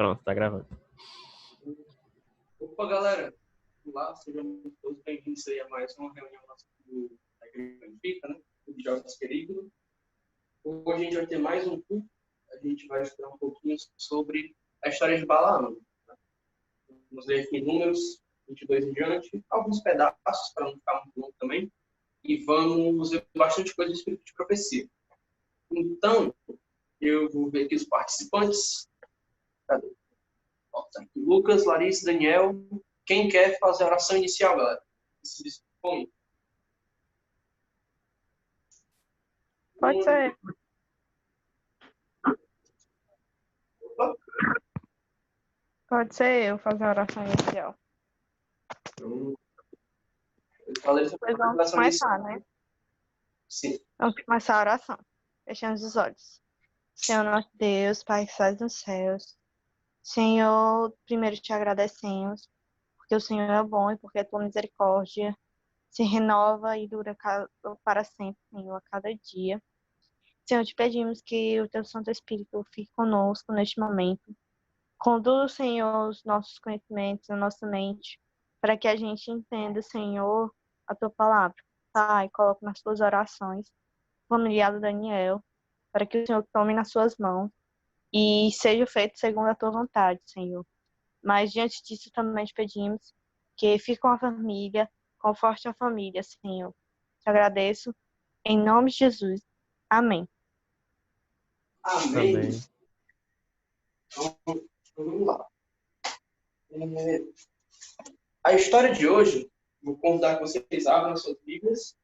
Pronto, tá gravando. Opa, galera! Olá, sejam todos bem-vindos aí a mais uma reunião nossa da Igreja Benfica, né? Do Jovens Queridos. Hoje a gente vai ter mais um culto. A gente vai estudar um pouquinho sobre a história de Balaão. Né? Vamos ler aqui Números 22 em diante, alguns pedaços para não ficar muito longo também. E vamos ver bastante coisa do Espírito de Profecia. Então, eu vou ver aqui os participantes. Cadê? Tá aqui. Lucas, Larissa, Daniel. Quem quer fazer a oração inicial, galera? Se dispõe. Pode ser. Opa. Pode ser eu fazer a oração inicial. Então, eu falei sobre Depois a vamos oração inicial. começar, né? Sim. Vamos começar a oração. Fechando os olhos. Senhor nosso Deus, Pai que estás nos céus. Senhor, primeiro te agradecemos, porque o Senhor é bom e porque a tua misericórdia se renova e dura para sempre, Senhor, a cada dia. Senhor, te pedimos que o teu Santo Espírito fique conosco neste momento. Conduz, Senhor, os nossos conhecimentos, a nossa mente, para que a gente entenda, Senhor, a tua palavra. Pai, coloque nas tuas orações o familiar do Daniel, para que o Senhor tome nas suas mãos e seja feito segundo a tua vontade, Senhor. Mas diante disso também te pedimos que fique com a família, conforte a família, Senhor. Te agradeço, em nome de Jesus. Amém. Amém. Amém. Então, vamos lá. A história de hoje, vou convidar que vocês abram as suas Bíblias.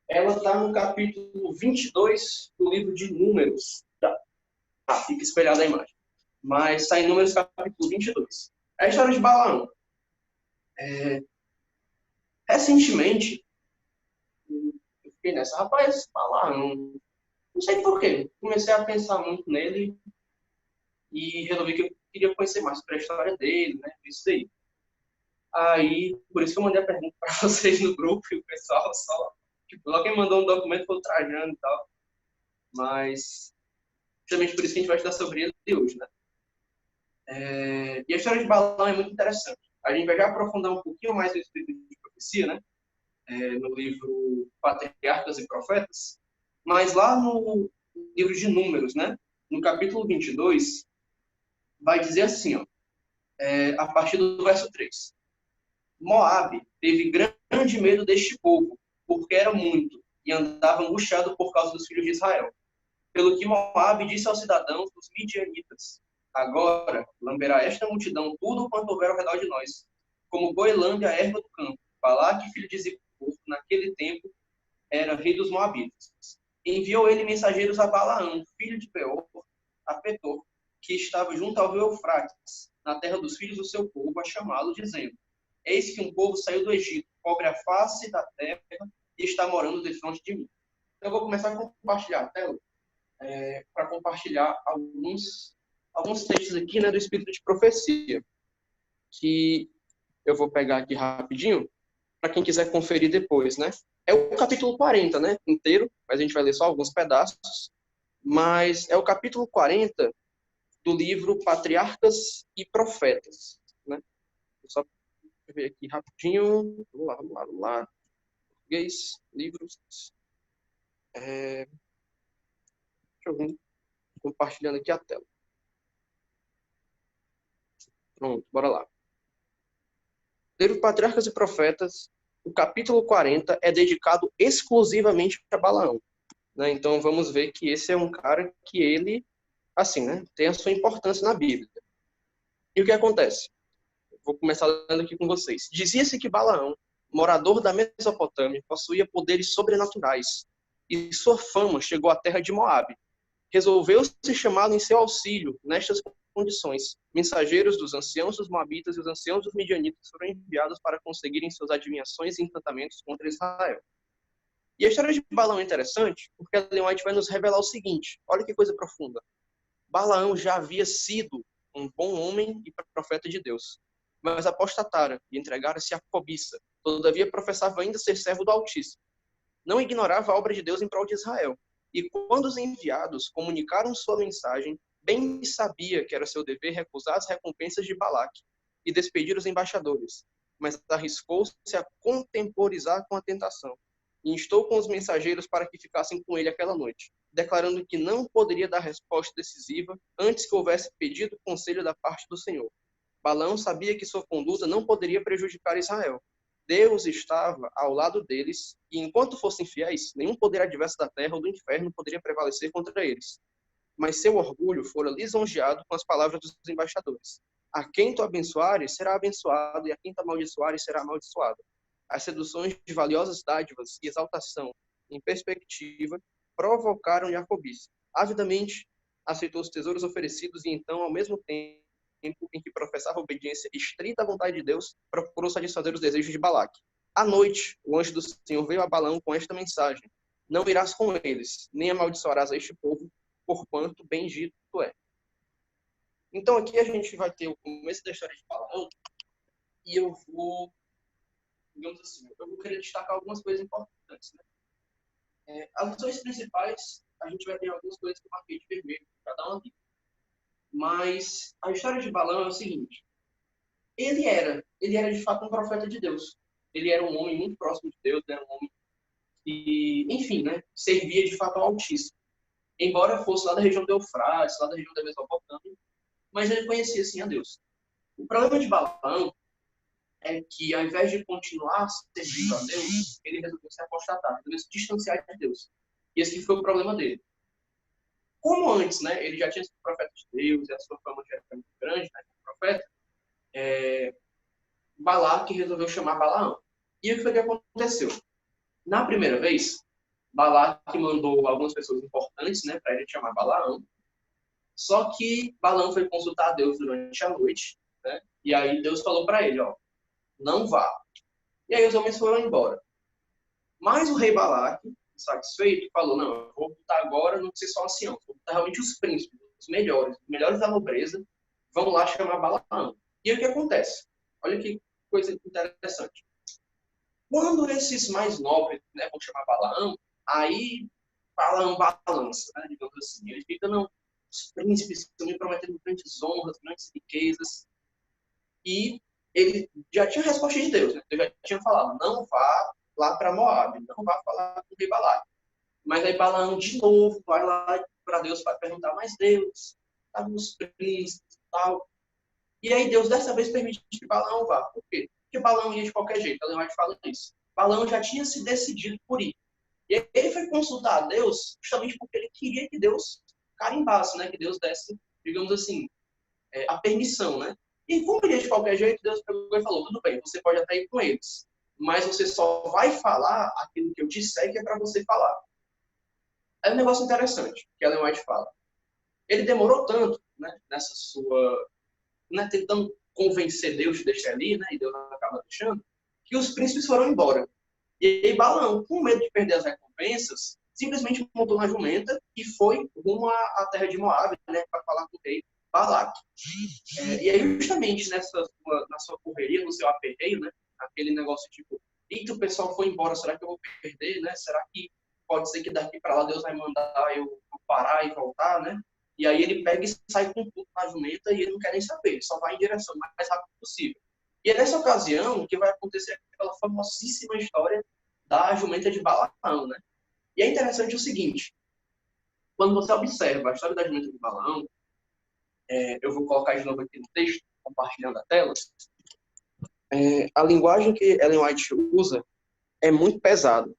Ela está no capítulo 22 do livro de Números. Fica espelhada a imagem. Mas está em Números capítulo 22. É a história de Balaão. Recentemente, eu fiquei nessa, rapaz, Balaão. Não sei porquê. Comecei a pensar muito nele e resolvi que eu queria conhecer mais sobre a história dele, né? Isso aí. Aí, por isso que eu mandei a pergunta para vocês no grupo e o pessoal só... Tipo, lá quem mandou um documento foi o Trajano e tal. Mas, justamente por isso que a gente vai estudar sobre ele hoje, né? E a história de Balaão é muito interessante. A gente vai já aprofundar um pouquinho mais no Espírito de Profecia, né? No livro Patriarcas e Profetas. Mas lá no livro de Números, né? No capítulo 22, vai dizer assim, ó, a partir do verso 3. Moabe teve grande medo deste povo, porque era muito, e andava angustiado por causa dos filhos de Israel. Pelo que Moabe disse aos cidadãos dos midianitas: agora lamberá esta multidão tudo quanto houver ao redor de nós, como boi lambe a erva do campo. Balaque, filho de Zippor, naquele tempo era rei dos Moabitas. Enviou ele mensageiros a Balaão, filho de Beor, a Petor, que estava junto ao rio Eufrates, na terra dos filhos do seu povo, a chamá-lo, dizendo: eis que um povo saiu do Egito, cobre a face da terra e está morando defronte de mim. Então, eu vou começar a compartilhar a tela para compartilhar alguns textos aqui, né, do Espírito de Profecia, que eu vou pegar aqui rapidinho, para quem quiser conferir depois, né? É o capítulo 40, né, inteiro, mas a gente vai ler só alguns pedaços, mas é o capítulo 40 do livro Patriarcas e Profetas, né? Só ver aqui rapidinho. Vamos lá. Português, livros. Deixa eu ver. Compartilhando aqui a tela. Pronto, bora lá. Livro Patriarcas e Profetas, o capítulo 40 é dedicado exclusivamente a Balaão, né? Então vamos ver que esse é um cara que ele, assim, né, tem a sua importância na Bíblia. E o que acontece? Vou começar lendo aqui com vocês. Dizia-se que Balaão, morador da Mesopotâmia, possuía poderes sobrenaturais, e sua fama chegou à terra de Moabe. Resolveu-se chamá-lo em seu auxílio, nestas condições. Mensageiros dos anciãos dos Moabitas e os anciãos dos Midianitas foram enviados para conseguirem suas adivinhações e encantamentos contra Israel. E a história de Balaão é interessante, porque a Ellen White vai nos revelar o seguinte, olha que coisa profunda. Balaão já havia sido um bom homem e profeta de Deus, mas apostatara e entregara-se à cobiça. Todavia professava ainda ser servo do Altíssimo. Não ignorava a obra de Deus em prol de Israel. E quando os enviados comunicaram sua mensagem, bem sabia que era seu dever recusar as recompensas de Balaque e despedir os embaixadores, mas arriscou-se a contemporizar com a tentação e instou com os mensageiros para que ficassem com ele aquela noite, declarando que não poderia dar resposta decisiva antes que houvesse pedido conselho da parte do Senhor. Balaão sabia que sua conduta não poderia prejudicar Israel. Deus estava ao lado deles, e enquanto fossem fiéis, nenhum poder adverso da terra ou do inferno poderia prevalecer contra eles. Mas seu orgulho fora lisonjeado com as palavras dos embaixadores. A quem tu abençoares, será abençoado, e a quem tu amaldiçoares, será amaldiçoado. As seduções de valiosas dádivas e exaltação em perspectiva provocaram-lhe a cobiça. Avidamente aceitou os tesouros oferecidos e então, ao mesmo tempo em que professava obediência estrita à vontade de Deus, procurou satisfazer os desejos de Balaque. À noite, o anjo do Senhor veio a Balaão com esta mensagem: não irás com eles, nem amaldiçoarás a este povo, porquanto bendito é. Então aqui a gente vai ter o começo da história de Balaão, e eu vou, digamos assim, eu vou querer destacar algumas coisas importantes, né? As lições principais, a gente vai ter algumas coisas que eu marquei de vermelho para dar uma dica. Mas a história de Balaão é o seguinte: ele era de fato um profeta de Deus. Ele era um homem muito próximo de Deus, era um homem que, enfim, né, servia de fato ao Altíssimo. Embora fosse lá da região do Eufrates, lá da região da Mesopotâmia, mas ele conhecia sim a Deus. O problema de Balaão é que, ao invés de continuar servindo a Deus, ele resolveu se apostatar, resolveu se distanciar de Deus. E esse foi o problema dele. Como antes, né, ele já tinha sido profeta de Deus, e a sua fama já era muito grande, né, como profeta, Balaque resolveu chamar Balaão. E o que foi que aconteceu? Na primeira vez, Balaque mandou algumas pessoas importantes, né, para ele chamar Balaão. Só que Balaão foi consultar a Deus durante a noite, né, e aí Deus falou para ele, ó, não vá. E aí os homens foram embora. Mas o rei Balaque, satisfeito, falou, não, eu vou botar agora, não ser só ancião, vou botar realmente os príncipes, os melhores da nobreza, vão lá chamar Balaão. E aí o que acontece? Olha que coisa interessante. Quando esses mais nobres, né, vão chamar Balaão, aí Balaão balança, né, digamos assim. Ele fica, não, os príncipes estão me prometendo grandes honras, grandes riquezas. E ele já tinha a resposta de Deus, né? Deus já tinha falado, não vá lá para Moab, não vá falar com o rei Balaque. Mas aí Balaão de novo vai lá para Deus para perguntar, mas Deus, tá nos príncipes e tal. E aí Deus dessa vez permite que Balaão vá. Por quê? Porque Balaão ia de qualquer jeito, a Leonardo fala isso. Balaão já tinha se decidido por ir. E aí ele foi consultar a Deus justamente porque ele queria que Deus carimbasse, né? Que Deus desse, digamos assim, a permissão, né? E como ele ia de qualquer jeito, Deus pegou e falou, tudo bem, você pode até ir com eles, mas você só vai falar aquilo que eu disser que é para você falar. É um negócio interessante que Ellen White fala. Ele demorou tanto, né, nessa sua, né, tentando convencer Deus de deixar ali, né, e Deus acaba deixando, que os príncipes foram embora. E aí Balaão, com medo de perder as recompensas, simplesmente montou uma jumenta e foi rumo à terra de Moab, né, para falar com o rei Balaque. E aí, justamente na sua correria, no seu aperreio, né, aquele negócio tipo, eita, o pessoal foi embora, será que eu vou perder, né? Será que pode ser que daqui para lá Deus vai mandar eu parar e voltar, né? E aí ele pega e sai com tudo na jumenta e ele não quer nem saber, só vai em direção o mais rápido possível. E é nessa ocasião que vai acontecer aquela famosíssima história da jumenta de Balaão, né? E é interessante o seguinte, quando você observa a história da jumenta de Balaão, eu vou colocar de novo aqui no texto, compartilhando a tela, a linguagem que Ellen White usa é muito pesada,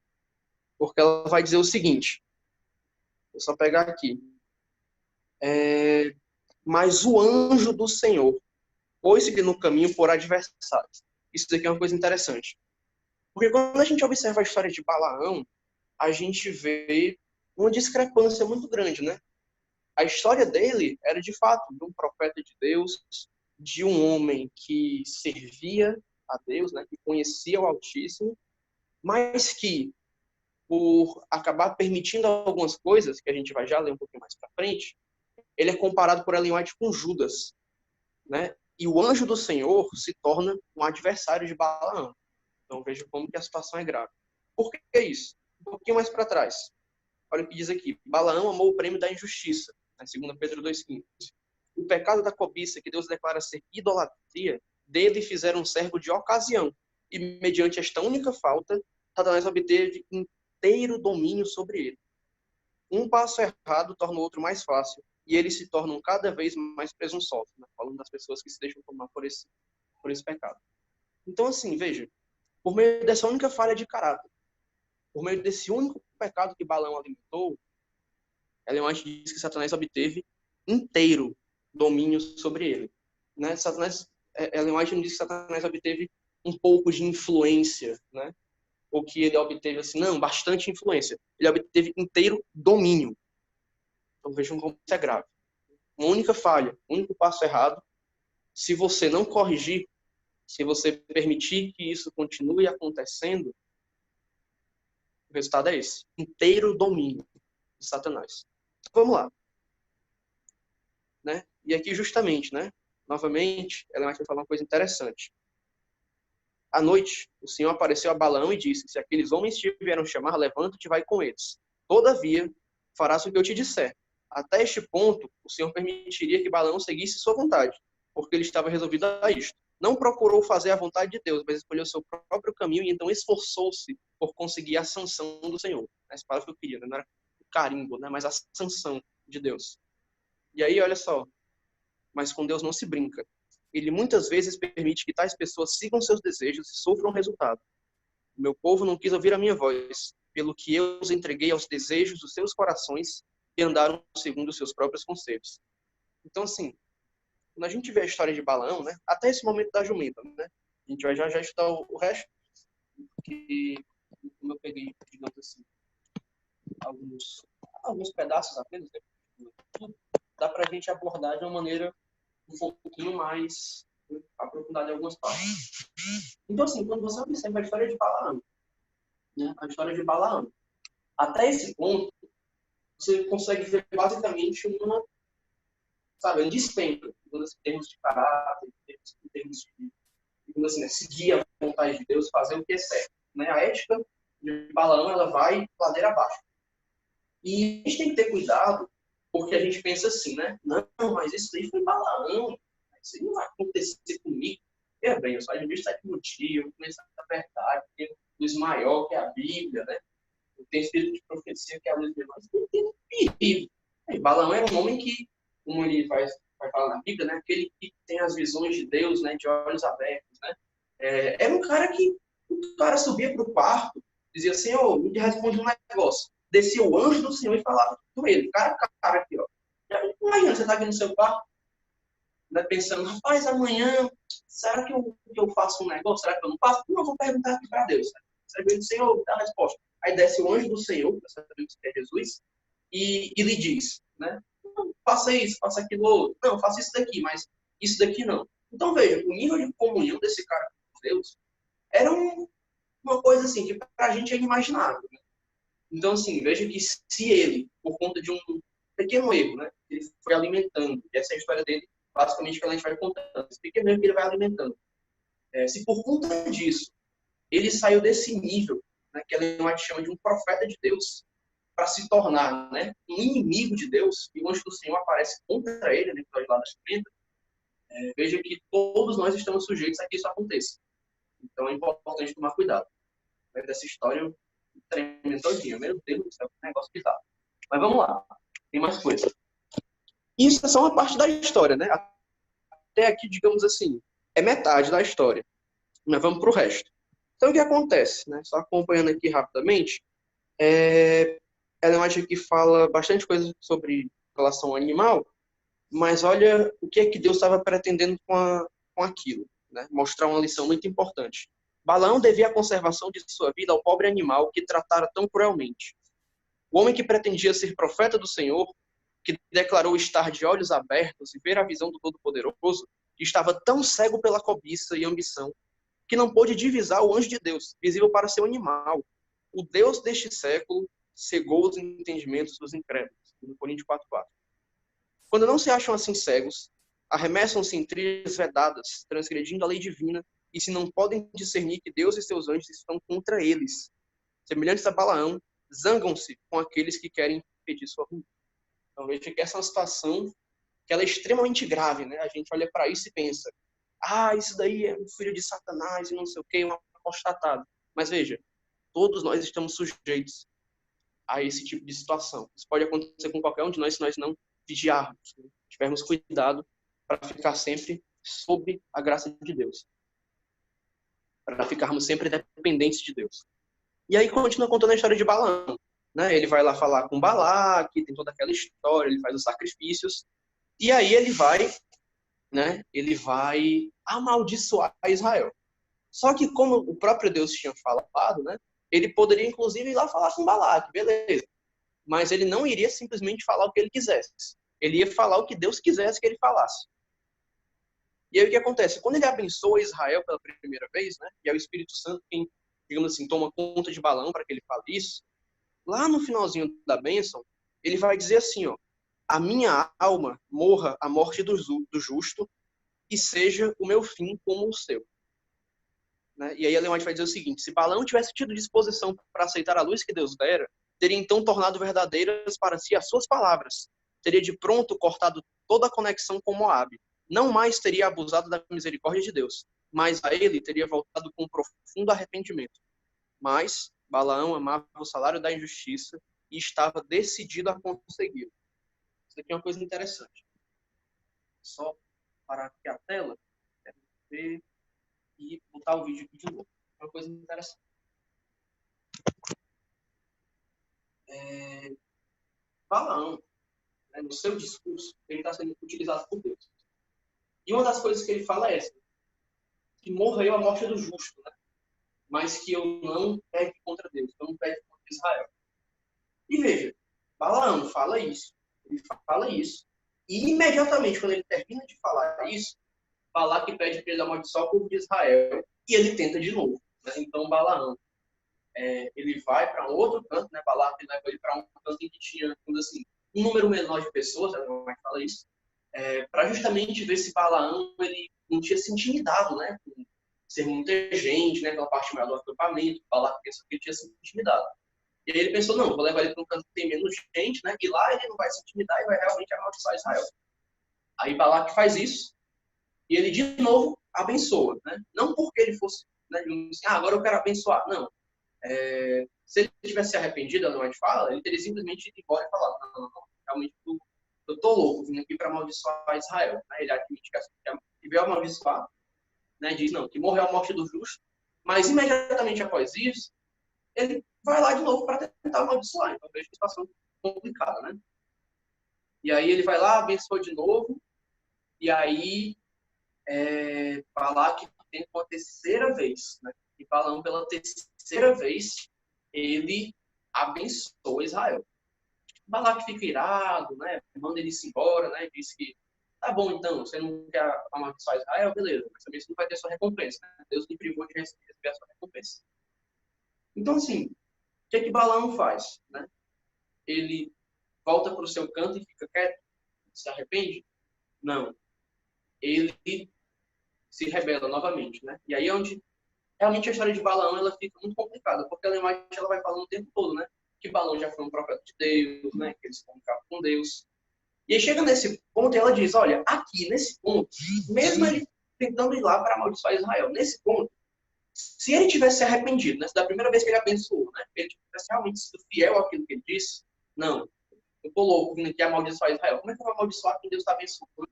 porque ela vai dizer o seguinte, vou só pegar aqui, mas o anjo do Senhor pôs-lhe no caminho por adversários. Isso daqui é uma coisa interessante. Porque quando a gente observa a história de Balaão, a gente vê uma discrepância muito grande, né? A história dele era, de fato, de um profeta de Deus, de um homem que servia a Deus, né? Que conhecia o Altíssimo, mas que, por acabar permitindo algumas coisas, que a gente vai já ler um pouquinho mais para frente, ele é comparado por Ellen White com Judas, né? E o anjo do Senhor se torna um adversário de Balaão. Então veja como que a situação é grave. Por que isso? Um pouquinho mais para trás. Olha o que diz aqui. Balaão amou o prêmio da injustiça A 2 Pedro 2,15. O pecado da cobiça, que Deus declara ser idolatria, dele fizeram um servo de ocasião. E mediante esta única falta, Satanás obteve inteiro domínio sobre ele. Um passo errado torna o outro mais fácil, e eles se tornam cada vez mais presunçosos, né? Falando das pessoas que se deixam tomar por esse pecado. Então, assim, veja, por meio dessa única falha de caráter, por meio desse único pecado que Balaão alimentou, Ellen White diz que Satanás obteve inteiro domínio sobre ele. Né? Ellen White não diz que Satanás obteve um pouco de influência, né? Ou que ele obteve, assim, não, bastante influência. Ele obteve inteiro domínio. Então vejam como isso é grave. Uma única falha, um único passo errado, se você não corrigir, se você permitir que isso continue acontecendo, o resultado é esse. Inteiro domínio de Satanás. Vamos lá. Né? E aqui justamente, né? Novamente, ela vai falar uma coisa interessante. À noite, o Senhor apareceu a Balaão e disse: se aqueles homens te vieram chamar, levanta-te e vai com eles. Todavia, farás o que eu te disser. Até este ponto, o Senhor permitiria que Balaão seguisse sua vontade, porque ele estava resolvido a isto. Não procurou fazer a vontade de Deus, mas escolheu seu próprio caminho e então esforçou-se por conseguir a sanção do Senhor. Essa palavra que eu queria, não era o carimbo, né? Mas a sanção de Deus. E aí, olha só, mas com Deus não se brinca. Ele muitas vezes permite que tais pessoas sigam seus desejos e sofram o resultado. O meu povo não quis ouvir a minha voz, pelo que eu os entreguei aos desejos dos seus corações e andaram segundo os seus próprios conselhos. Então, assim, quando a gente vê a história de Balaão, né, até esse momento da jumenta, né, a gente vai já estudar o resto, que como eu peguei, digamos assim, alguns pedaços apenas, né, dá para a gente abordar de uma maneira um pouquinho mais aprofundada em algumas partes. Então, assim, quando você observa a história de Balaão, né, a história de Balaão, até esse ponto, você consegue ver basicamente um despenho, em termos de caráter, em termos de assim, né, seguir a vontade de Deus, fazer o que é certo. Né? A ética de Balaão, ela vai ladeira abaixo. E a gente tem que ter cuidado, porque a gente pensa assim, né? Não, mas isso aí foi Balaão, isso aí não vai acontecer comigo. É bem, eu só de vista aqui no dia, eu conheço a verdade, tem luz maior que a Bíblia, né? Eu tenho espírito de profecia que é a luz menor, isso tem perigo. E Balaão era um homem que, como ele vai falar na Bíblia, né? Aquele que tem as visões de Deus, né? De olhos abertos, né? Era um cara que o cara subia para o quarto, dizia, Senhor, me responde um negócio. Descia o anjo do Senhor e falava com ele, cara a cara aqui, ó. Imagina, você está aqui no seu quarto, né, pensando, rapaz, amanhã, será que eu faço um negócio? Será que eu não faço? Não, eu vou perguntar aqui para Deus. Sabe? O Senhor dá a resposta. Aí desce o anjo do Senhor, que sabemos que é Jesus, e lhe diz, né? Não, faça isso, faça aquilo outro. Não, faça isso daqui, mas isso daqui não. Então, veja, o nível de comunhão desse cara com Deus era uma coisa assim, que para a gente é inimaginável. Né? Então, assim, veja que se ele, por conta de um pequeno erro, né, ele foi alimentando, e essa é a história dele, basicamente, que a gente vai contando, esse pequeno erro que ele vai alimentando. Se por conta disso, ele saiu desse nível, né, que Ellen White chama de um profeta de Deus, para se tornar, né, um inimigo de Deus, e o anjo do Senhor aparece contra ele, né, lá da Chimenta, veja que todos nós estamos sujeitos a que isso aconteça. Então é importante tomar cuidado. Dessa história tremendo todinha. Meu Deus, é um negócio bizarro. Mas vamos lá. Tem mais coisa. Isso é só uma parte da história, né? Até aqui, digamos assim, é metade da história. Mas vamos para o resto. Então, o que acontece? Né? Só acompanhando aqui rapidamente, Ellen White aqui fala bastante coisa sobre relação ao animal, mas olha o que é que Deus estava pretendendo com aquilo. Né? Mostrar uma lição muito importante. Balaão devia a conservação de sua vida ao pobre animal que tratara tão cruelmente. O homem que pretendia ser profeta do Senhor, que declarou estar de olhos abertos e ver a visão do Todo-Poderoso, estava tão cego pela cobiça e ambição que não pôde divisar o anjo de Deus, visível para seu animal. O Deus deste século cegou os entendimentos dos incrédulos. No Coríntios 4:4. Quando não se acham assim cegos, arremessam-se em trilhas vedadas, transgredindo a lei divina, e se não podem discernir que Deus e seus anjos estão contra eles. Semelhantes a Balaão, zangam-se com aqueles que querem impedir sua ruína. Então veja que essa é uma situação que ela é extremamente grave, né? A gente olha para isso e pensa, isso daí é um filho de Satanás e não sei o quê, um apostatado. Mas veja, todos nós estamos sujeitos a esse tipo de situação. Isso pode acontecer com qualquer um de nós se nós não vigiarmos, né? Tivermos cuidado para ficar sempre sob a graça de Deus, para ficarmos sempre dependentes de Deus. E aí continua contando a história de Balaão, né? Ele vai lá falar com Balaque, tem toda aquela história, ele faz os sacrifícios, e aí ele vai, né? Ele vai amaldiçoar Israel. Só que como o próprio Deus tinha falado, né? Ele poderia inclusive ir lá falar com Balaque, beleza? Mas ele não iria simplesmente falar o que ele quisesse. Ele ia falar o que Deus quisesse que ele falasse. E aí o que acontece? Quando ele abençoa Israel pela primeira vez, né? E é o Espírito Santo quem, digamos assim, toma conta de Balaão para que ele fale isso, lá no finalzinho da bênção, ele vai dizer assim, ó, a minha alma morra a morte do justo e seja o meu fim como o seu. Né? E aí Ellen White vai dizer o seguinte, se Balaão tivesse tido disposição para aceitar a luz que Deus dera, teria então tornado verdadeiras para si as suas palavras. Teria de pronto cortado toda a conexão com Moabe. Não mais teria abusado da misericórdia de Deus, mas a ele teria voltado com um profundo arrependimento. Mas Balaão amava o salário da injustiça e estava decidido a consegui-lo. Isso aqui é uma coisa interessante. Só parar aqui a tela, ver e botar o vídeo aqui de novo. É uma coisa interessante. Balaão, né, no seu discurso, ele está sendo utilizado por Deus. E uma das coisas que ele fala é essa, que morreu a morte do justo, né? Mas que eu não pegue contra Deus, eu não pegue contra Israel. E veja, Balaão fala isso, ele fala isso, e imediatamente, quando ele termina de falar isso, Balaque pede para ele amaldiçoar o povo de Israel, e ele tenta de novo. Né? Então, Balaão, ele vai para um outro canto, né? Balaque leva ele para um canto em que tinha, assim, um número menor de pessoas, como é que fala isso, para justamente ver se Balaão ele não tinha se intimidado, né? Com ser muita gente, né? Pela parte maior do acampamento, Balaque pensou que ele tinha se intimidado. E aí ele pensou, não, vou levar ele para um canto que tem menos gente, né? E lá ele não vai se intimidar e vai realmente amaldiçoar Israel. Aí Balaque faz isso, e ele, de novo, abençoa. Né? Não porque ele fosse, né, assim, agora eu quero abençoar. Não. Se ele tivesse se arrependido, a White fala, ele teria simplesmente ido embora e falado, não, realmente eu tô louco, vim aqui para amaldiçoar Israel. Né? Ele admite que veio amaldiçoar, né? Diz, não, que morreu a morte do justo, mas imediatamente após isso, ele vai lá de novo para tentar amaldiçoar. Então, vejo que situação complicada, né? E aí ele vai lá, abençoa de novo, e aí Balaque tem uma terceira vez, né? E Balaão, pela terceira vez, ele abençoa Israel. Balaque fica irado, né? Manda ele se embora, né? Diz que tá bom, então, você não quer amaldiçoar Israel, beleza, mas também você não vai ter sua recompensa, né? Deus me privou de receber a sua recompensa. Então, assim, o que Balaão faz, né? Ele volta para o seu canto e fica quieto, se arrepende? Não. Ele se rebela novamente, né? E aí é onde realmente a história de Balaão ela fica muito complicada, porque ela vai falando o tempo todo, né? Que Balaão já foi um profeta de Deus, né? Que ele se comunicava com Deus. E aí chega nesse ponto e ela diz, olha, aqui, nesse ponto, mesmo ele tentando ir lá para amaldiçoar Israel, nesse ponto, se ele tivesse se arrependido, né? Da primeira vez que ele abençoou, né? Se ele tivesse realmente sido fiel àquilo que ele disse, não, eu tô louco vindo aqui amaldiçoar Israel. Como é que eu vou amaldiçoar quem Deus está abençoando?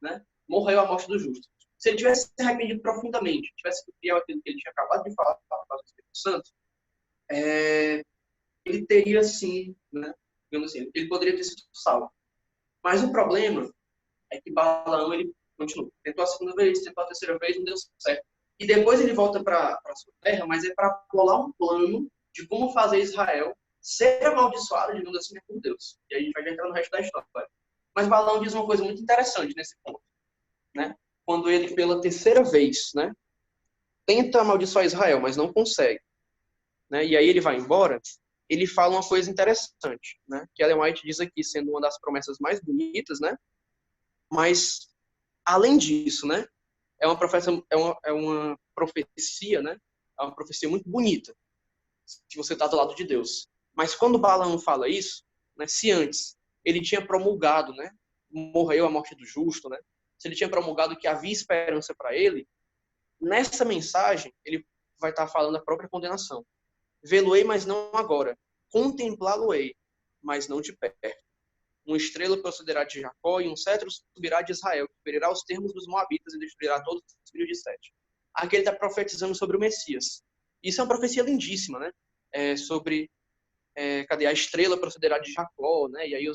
Né? Morreu a morte do justo. Se ele tivesse se arrependido profundamente, tivesse sido fiel àquilo que ele tinha acabado de falar para o Espírito Santo, ele teria sim, né? Digamos assim, ele poderia ter sido salvo. Mas o problema é que Balaão, ele continua. Tentou a segunda vez, tentou a terceira vez, não deu certo. E depois ele volta para a sua terra, mas é para bolar um plano de como fazer Israel ser amaldiçoado, digamos assim, por Deus. E aí a gente vai entrar no resto da história. Mas Balaão diz uma coisa muito interessante nesse ponto, né? Quando ele, pela terceira vez, né, tenta amaldiçoar Israel, mas não consegue, né? E aí ele vai embora, ele fala uma coisa interessante, né? Que Ellen White diz aqui, sendo uma das promessas mais bonitas, né? Mas, além disso, né? É uma profecia, né? É uma profecia muito bonita, se você está do lado de Deus. Mas quando Balaão fala isso, né, se antes ele tinha promulgado, né? Morreu a morte do justo, né? Se ele tinha promulgado que havia esperança para ele, nessa mensagem ele vai estar falando a própria condenação. Vê-lo-ei, mas não agora. Contemplá-lo-ei, mas não de perto. Uma estrela procederá de Jacó e um cetro subirá de Israel, que ferirá os termos dos moabitas e destruirá todos os filhos de Sete. Aqui ele está profetizando sobre o Messias. Isso é uma profecia lindíssima, né? Sobre cadê a estrela procederá de Jacó, né? E aí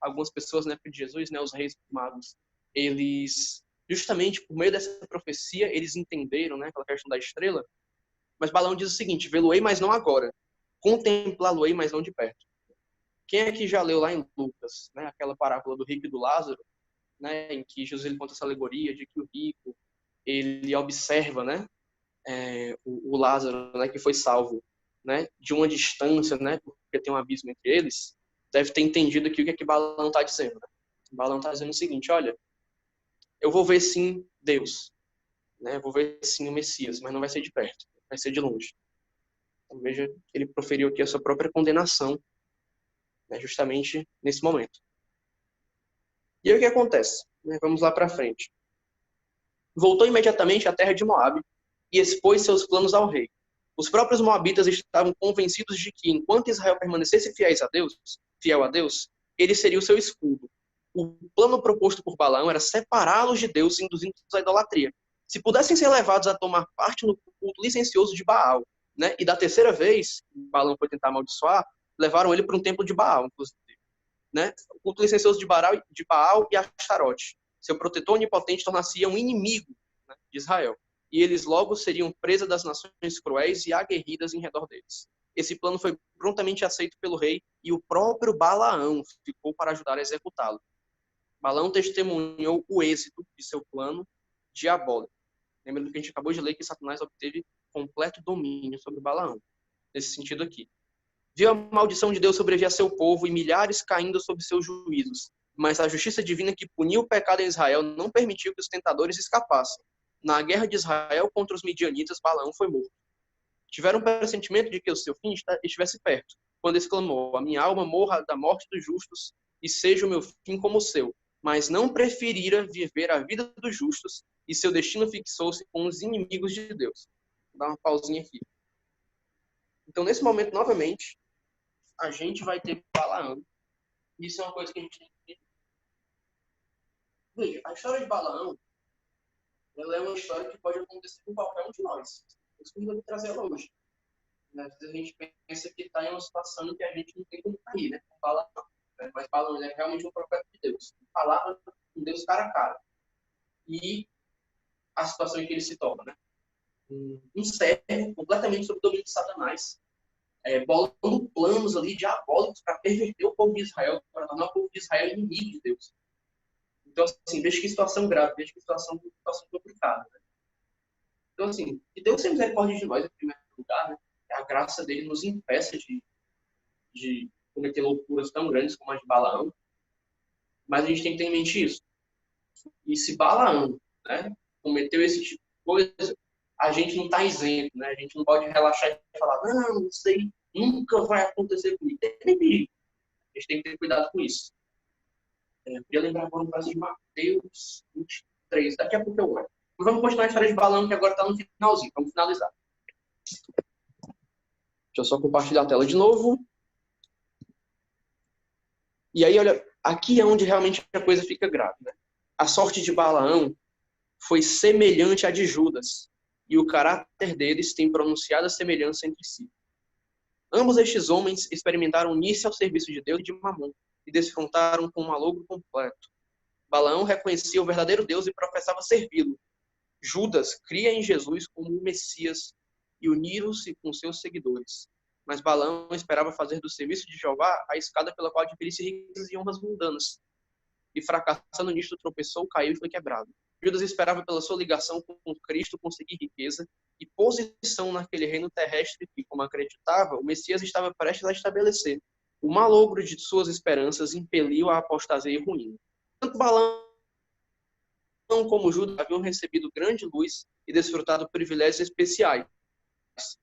algumas pessoas na época de Jesus, né, os reis magos, eles justamente por meio dessa profecia eles entenderam, né, aquela questão da estrela. Mas Balaão diz o seguinte: vê-lo-ei, mas não agora. Contemplá-lo-ei, mas não de perto. Quem é que já leu lá em Lucas, né, aquela parábola do rico e do Lázaro, né, em que Jesus ele conta essa alegoria de que o rico ele observa, né, o Lázaro, né, que foi salvo, né, de uma distância, né, porque tem um abismo entre eles, deve ter entendido aqui o que é que Balaão está dizendo. Né? Balaão está dizendo o seguinte: olha, eu vou ver sim Deus, né, vou ver sim o Messias, mas não vai ser de perto, vai ser de longe. Então, veja, ele proferiu aqui a sua própria condenação, né, justamente nesse momento. E aí o que acontece? Vamos lá para frente. Voltou imediatamente à terra de Moabe e expôs seus planos ao rei. Os próprios moabitas estavam convencidos de que, enquanto Israel permanecesse fiel a Deus, ele seria o seu escudo. O plano proposto por Balaão era separá-los de Deus, induzindo-os à idolatria. Se pudessem ser levados a tomar parte no culto licencioso de Baal, né? E da terceira vez, Balaão foi tentar amaldiçoar, levaram ele para um templo de Baal, inclusive. Né? O culto licencioso de Baal e Astarote. Seu protetor onipotente tornar-se um inimigo, né, de Israel. E eles logo seriam presa das nações cruéis e aguerridas em redor deles. Esse plano foi prontamente aceito pelo rei e o próprio Balaão ficou para ajudar a executá-lo. Balaão testemunhou o êxito de seu plano diabólico. Lembrando que a gente acabou de ler que Satanás obteve completo domínio sobre Balaão. Nesse sentido aqui. Viu a maldição de Deus sobreviver a seu povo e milhares caindo sob seus juízos. Mas a justiça divina que puniu o pecado em Israel não permitiu que os tentadores escapassem. Na guerra de Israel contra os midianitas, Balaão foi morto. Tiveram um pressentimento de que o seu fim estivesse perto, quando exclamou: a minha alma morra da morte dos justos e seja o meu fim como o seu. Mas não preferira viver a vida dos justos e seu destino fixou-se com os inimigos de Deus. Vou dar uma pausinha aqui. Então, nesse momento, novamente, a gente vai ter Balaão. Isso é uma coisa que a gente tem que entender. Veja, a história de Balaão, ela é uma história que pode acontecer com qualquer um de nós. Isso que eu vou trazer ela hoje. Às vezes a gente pensa que está em uma situação em que a gente não tem como cair, né? Balaão. Mas Balaão é realmente um profeta de Deus. Falava com Deus cara a cara. E a situação em que ele se torna, né? Um servo completamente sob o domínio de Satanás. Bolando planos ali diabólicos para perverter o povo de Israel, para tornar o povo de Israel inimigo de Deus. Então, assim, veja que situação grave, veja que situação complicada. Né? Então, assim, que Deus tenha misericórdia de nós, em primeiro lugar, né? Que a graça dele nos impeça de cometer loucuras tão grandes como a de Balaão. Mas a gente tem que ter em mente isso. E se Balaão, né, cometeu esse tipo de coisa, a gente não está isento, né? A gente não pode relaxar e falar: não, isso aí nunca vai acontecer comigo. A gente tem que ter cuidado com isso. Eu queria lembrar agora um verso de Mateus 23. Daqui a pouco eu olho. Mas vamos continuar a história de Balaão, que agora está no finalzinho. Vamos finalizar. Deixa eu só compartilhar a tela de novo. E aí, olha, aqui é onde realmente a coisa fica grave. Né? A sorte de Balaão foi semelhante à de Judas, e o caráter deles tem pronunciada semelhança entre si. Ambos estes homens experimentaram unir-se ao serviço de Deus e de Mamon, e desfrontaram com um malogro completo. Balaão reconhecia o verdadeiro Deus e professava servi-lo. Judas cria em Jesus como o Messias e uniram-se com seus seguidores. Mas Balaão esperava fazer do serviço de Jeová a escada pela qual adquirisse riquezas e honras mundanas. E fracassando nisto, tropeçou, caiu e foi quebrado. Judas esperava pela sua ligação com Cristo conseguir riqueza e posição naquele reino terrestre que, como acreditava, o Messias estava prestes a estabelecer. O malogro de suas esperanças impeliu a apostasia e ruína. Tanto Balaão como Judas haviam recebido grande luz e desfrutado privilégios especiais.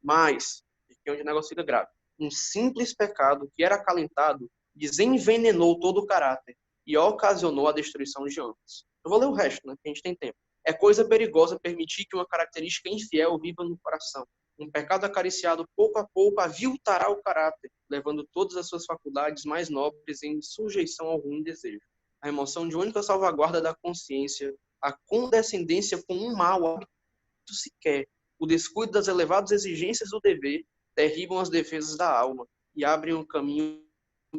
Mas, aqui é onde o negócio fica grave, um simples pecado que era acalentado desenvenenou todo o caráter e ocasionou a destruição de ambos. Eu vou ler o resto, né, que a gente tem tempo. É coisa perigosa permitir que uma característica infiel viva no coração. Um pecado acariciado pouco a pouco aviltará o caráter, levando todas as suas faculdades mais nobres em sujeição ao ruim desejo. A remoção de única salvaguarda da consciência, a condescendência com um mau hábito sequer, o descuido das elevadas exigências do dever, derribam as defesas da alma e abrem um caminho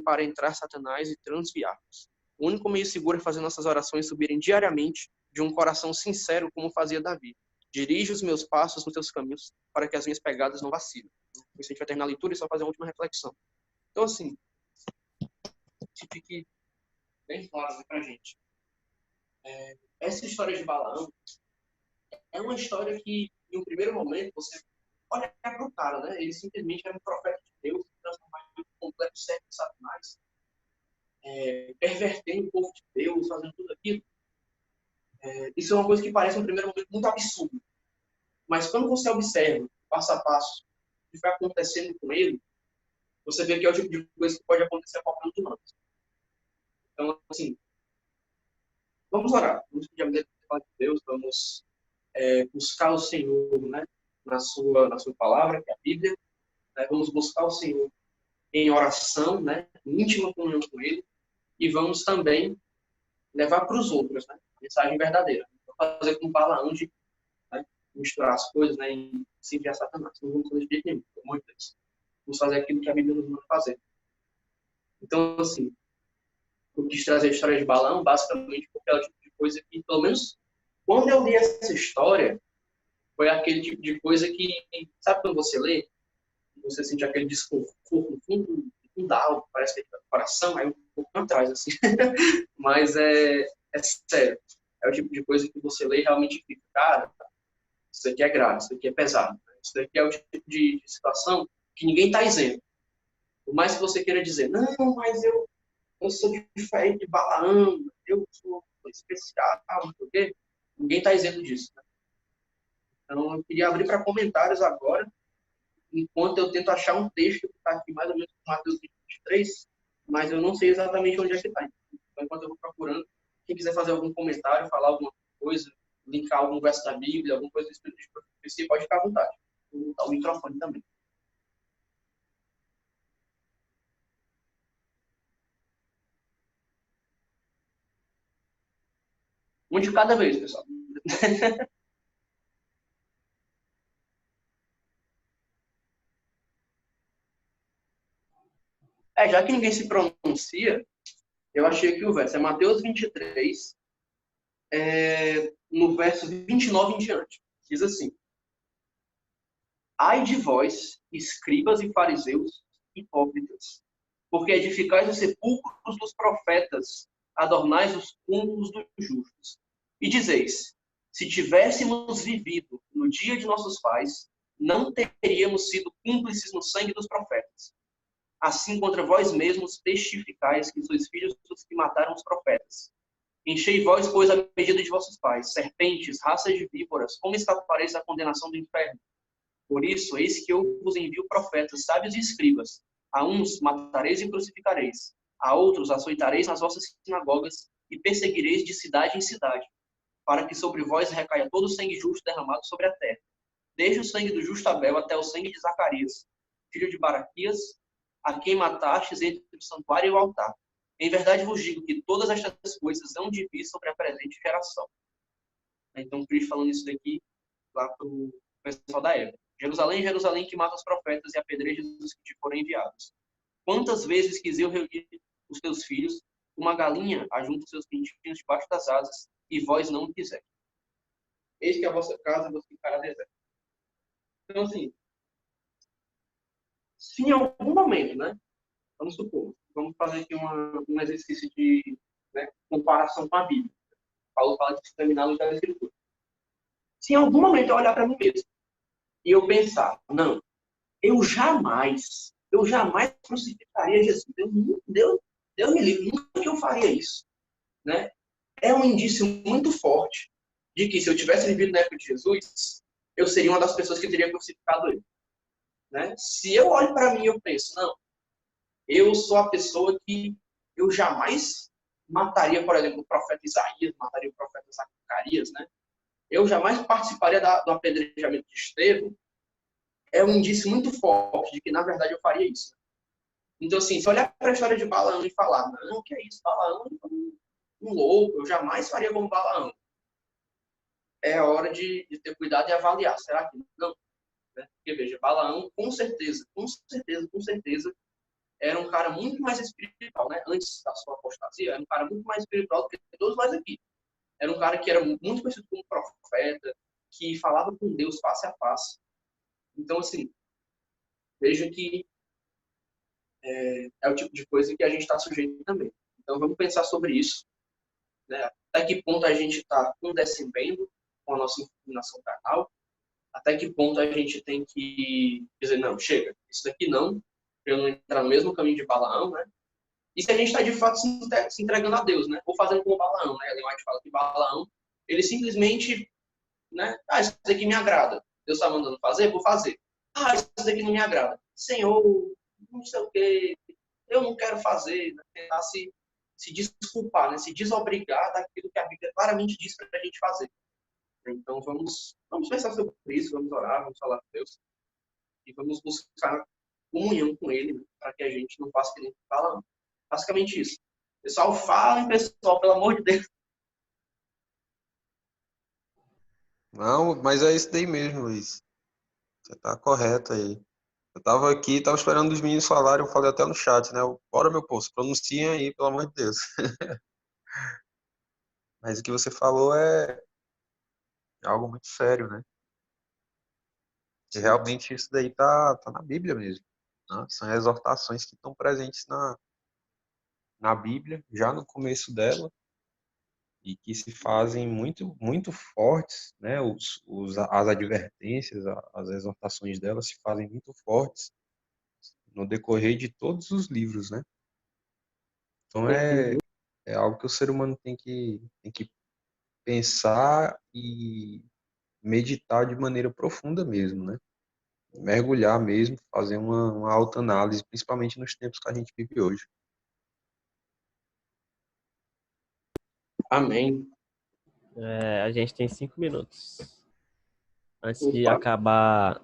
para entrar Satanás e transviar-nos. O único meio seguro é fazer nossas orações subirem diariamente de um coração sincero, como fazia Davi. Dirige os meus passos nos teus caminhos, para que as minhas pegadas não vacilem. A gente vai terminar a leitura e só fazer uma última reflexão. Então, assim, que fique bem claro para a gente. Essa história de Balaão é uma história que, em um primeiro momento, você olha para o cara, né? Ele simplesmente era um profeta de Deus, transformado em um completo servo de Satanás, pervertendo o povo de Deus, fazendo tudo aquilo. Isso é uma coisa que parece, no primeiro momento, muito absurdo. Mas quando você observa, passo a passo, o que vai acontecendo com ele, você vê que é o tipo de coisa que pode acontecer a qualquer um de nós. Então, assim, vamos orar. Vamos pedir a misericórdia de Deus, vamos buscar o Senhor, né, na sua palavra, que é a Bíblia. Né, vamos buscar o Senhor em oração, né, em íntima comunhão com Ele. E vamos também levar para os outros, né, a mensagem verdadeira. Não fazer com Balaão de, né, misturar as coisas, né, e se enviar Satanás. Não vamos fazer de jeito nenhum, pelo amor de Deus. Vamos fazer aquilo que a Bíblia nos manda fazer. Então, assim, eu quis trazer a história de Balaão, basicamente porque é o tipo de coisa que, pelo menos, quando eu li essa história, foi aquele tipo de coisa que, sabe quando você lê, você sente aquele desconforto no fundo da alma, parece que é o coração, aí um pouco atrás, assim. Mas é sério. É o tipo de coisa que você lê e realmente fica, cara, isso aqui é grave, isso aqui é pesado. Isso aqui é o tipo de situação que ninguém está isento. Por mais que você queira dizer, não, mas eu sou diferente de Balaão, eu sou especial, não sei o quê. Ninguém está isento disso. Né? Então, eu queria abrir para comentários agora, enquanto eu tento achar um texto que está aqui mais ou menos com Mateus 23, mas eu não sei exatamente onde é que está. Então, enquanto eu vou procurando, quem quiser fazer algum comentário, falar alguma coisa, linkar algum verso da Bíblia, alguma coisa do Espírito de Profecia, pode ficar à vontade. Vou botar o microfone também. Um de cada vez, pessoal. Já que ninguém se pronuncia, eu achei aqui o verso. É Mateus 23, no verso 29 em diante. Diz assim: Ai de vós, escribas e fariseus, hipócritas, porque edificais os sepulcros dos profetas, adornais os túmulos dos justos. E dizeis, se tivéssemos vivido no dia de nossos pais, não teríamos sido cúmplices no sangue dos profetas. Assim contra vós mesmos testificais que sois filhos dos que mataram os profetas. Enchei vós, pois, a medida de vossos pais, serpentes, raças de víboras, como escapareis da condenação do inferno? Por isso, eis que eu vos envio profetas, sábios e escribas. A uns matareis e crucificareis, a outros açoitareis nas vossas sinagogas e perseguireis de cidade em cidade, para que sobre vós recaia todo o sangue justo derramado sobre a terra. Desde o sangue do justo Abel até o sangue de Zacarias, filho de Baraquias, a quem matastes entre o santuário e o altar. Em verdade vos digo que todas estas coisas hão de vir sobre a presente geração. Então, Cristo falando isso daqui lá para o pessoal da época. Jerusalém, Jerusalém, que mata os profetas e apedreja os que te foram enviados. Quantas vezes quis eu reunir os teus filhos, uma galinha ajunta os seus pintinhos debaixo das asas, e vós não quiseres. Eis que a vossa casa vos ficará deserta. Então, assim, se em algum momento, né, vamos supor, vamos fazer aqui um exercício de, né, comparação com a Bíblia. Paulo fala de exterminar a luz da Escritura. Se em algum momento eu olhar para mim mesmo e eu pensar, não, eu jamais crucificaria Jesus. Deus me livre, nunca que eu faria isso. Né? É um indício muito forte de que se eu tivesse vivido na época de Jesus, eu seria uma das pessoas que teria crucificado ele. Né? Se eu olho para mim e eu penso, não, eu sou a pessoa que eu jamais mataria, por exemplo, o profeta Isaías, mataria o profeta Zacarias, né? Eu jamais participaria do apedrejamento de Estevão. É um indício muito forte de que, na verdade, eu faria isso. Então, assim, se olhar para a história de Balaão e falar, não, que é isso, Balaão é um louco, eu jamais faria como Balaão. É hora de ter cuidado e avaliar. Será que não? Né? Porque, veja, Balaão, com certeza, era um cara muito mais espiritual, né? Antes da sua apostasia, era um cara muito mais espiritual do que todos nós aqui. Era um cara que era muito conhecido como profeta, que falava com Deus face a face. Então, assim, veja que é o tipo de coisa que a gente está sujeito também. Então, vamos pensar sobre isso, né? Até que ponto a gente está condescendendo com a nossa inclinação carnal, até que ponto a gente tem que dizer, não, chega, isso daqui não, para eu não entrar no mesmo caminho de Balaão, né? E se a gente está, de fato, se entregando a Deus, né? Ou fazendo como Balaão, né? Ellen White fala que Balaão, ele simplesmente, né? Ah, isso daqui me agrada. Deus está mandando fazer, vou fazer. Ah, isso daqui não me agrada. Senhor, não sei o quê, eu não quero fazer. Né? Tentar se desculpar, né? Se desobrigar daquilo que a Bíblia claramente diz para a gente fazer. Então, vamos pensar sobre isso, vamos orar, vamos falar com Deus e vamos buscar comunhão com Ele, né? Para que a gente não faça que nem Balaão. Basicamente isso. Pessoal, falem, pessoal, pelo amor de Deus. Não, mas é isso daí mesmo, Luiz. Você tá correto aí. Eu tava aqui, tava esperando os meninos falarem, eu falei até no chat, né? Bora, meu povo, pronunciem aí, pelo amor de Deus. Mas o que você falou é algo muito sério, né? E realmente isso daí tá na Bíblia mesmo, né? São exortações que estão presentes na Bíblia, já no começo dela, e que se fazem muito, muito fortes, né? As advertências, as exortações dela se fazem muito fortes no decorrer de todos os livros, né? Então é algo que o ser humano tem que pensar e meditar de maneira profunda mesmo, né? Mergulhar mesmo, fazer uma autoanálise, principalmente nos tempos que a gente vive hoje. Amém. A gente tem 5 minutos. Antes de Opa. acabar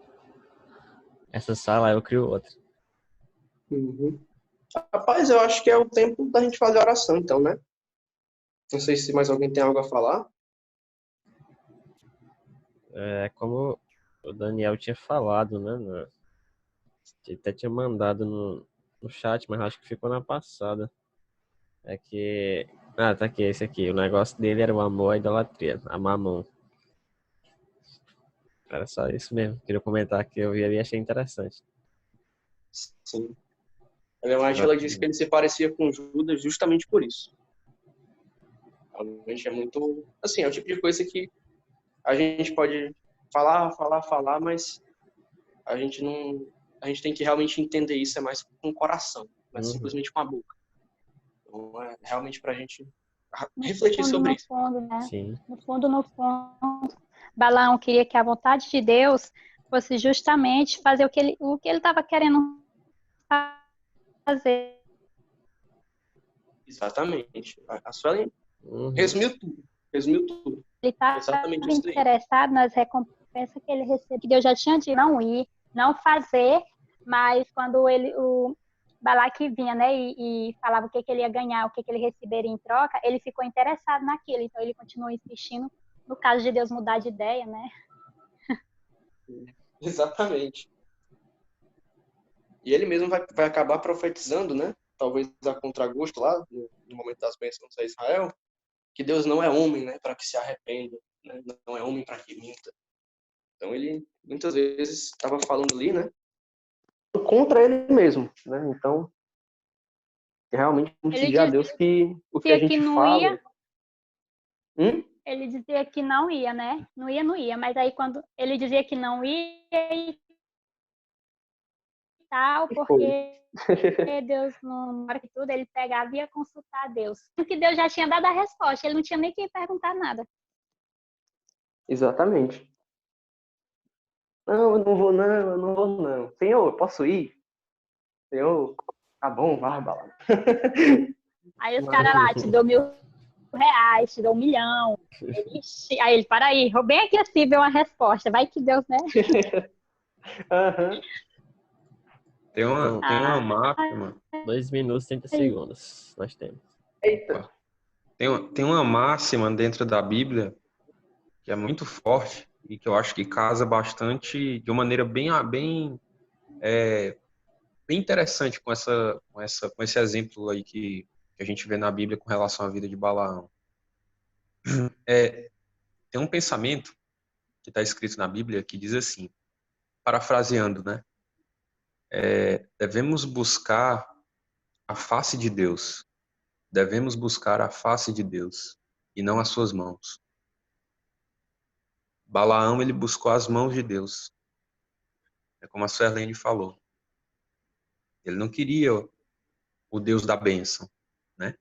essa sala, eu crio outra. Uhum. Rapaz, eu acho que é o tempo da gente fazer a oração, então, né? Não sei se mais alguém tem algo a falar. Como o Daniel tinha falado, né? Ele até tinha mandado no chat, mas acho que ficou na passada. É que... Ah, tá aqui, esse aqui. O negócio dele era o amor à idolatria, a mamão. Era só isso mesmo. Queria comentar que eu vi ali e achei interessante. Sim. Ela disse que ele se parecia com Judas justamente por isso. Realmente é muito... Assim, é o tipo de coisa que a gente pode falar, mas a gente não... A gente tem que realmente entender isso, é mais com o coração, não é simplesmente com a boca. Então, é realmente pra gente refletir sobre isso. No fundo, né? Sim. No fundo, Balaão queria que a vontade de Deus fosse justamente fazer o que ele estava querendo fazer. Exatamente. A Suelen resumiu tudo. Ele estava Exatamente isso aí. interessado nas recompensas que ele recebeu, que Deus já tinha dito não ir, não fazer, mas quando o Balaque vinha, né, e falava o que ele ia ganhar, o que ele receberia em troca, ele ficou interessado naquilo, então ele continuou insistindo, no caso de Deus mudar de ideia, né? Exatamente. E ele mesmo vai acabar profetizando, né? Talvez a contragosto lá, no momento das bênçãos a Israel, que Deus não é homem, né? Para que se arrependa, né? Não é homem para que minta. Então ele, muitas vezes, estava falando ali, né? Contra ele mesmo, né? Então, realmente, vamos Ele pedir a Deus que o que a gente fala... Ele dizia que não ia, né? Não ia. Mas aí quando ele dizia que não ia e tal, porque Deus não hora que tudo, ele pegava e ia consultar a Deus. Porque Deus já tinha dado a resposta, ele não tinha nem que perguntar nada. Exatamente. Não, eu não vou não. Senhor, posso ir? Senhor, Tá bom, vai, Bala. Aí os caras lá, te dou R$ 1.000, te dou 1.000.000. Aí ele, para aí, bem aqui assim, ver uma resposta. Vai que Deus, né? Aham. Tem uma Ah, máxima, 2 minutos e 30 segundos nós temos. Eita. tem uma máxima dentro da Bíblia que é muito forte e que eu acho que casa bastante de uma maneira bem interessante com esse exemplo aí que a gente vê na Bíblia com relação à vida de Balaão. Tem um pensamento que está escrito na Bíblia que diz assim, parafraseando, né? Devemos buscar a face de Deus. Devemos buscar a face de Deus e não as suas mãos. Balaão, ele buscou as mãos de Deus. É como a Suerlene falou. Ele não queria o Deus da bênção, né?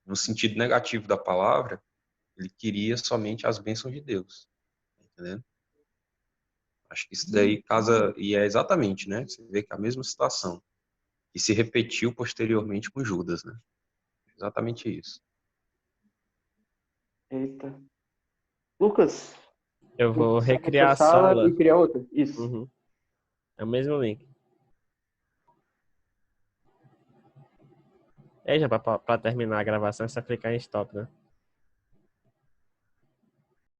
No sentido negativo da palavra, ele queria somente as bênçãos de Deus. Tá entendendo? Acho que isso daí casa, e é exatamente, né? Você vê que é a mesma situação, que se repetiu posteriormente com Judas, né? Exatamente isso. Eita. Lucas, Eu vou sai da recriar sua a sala sala. e criar outra. Isso. Uhum. É o mesmo link. É, já pra terminar a gravação, é só clicar em stop, né?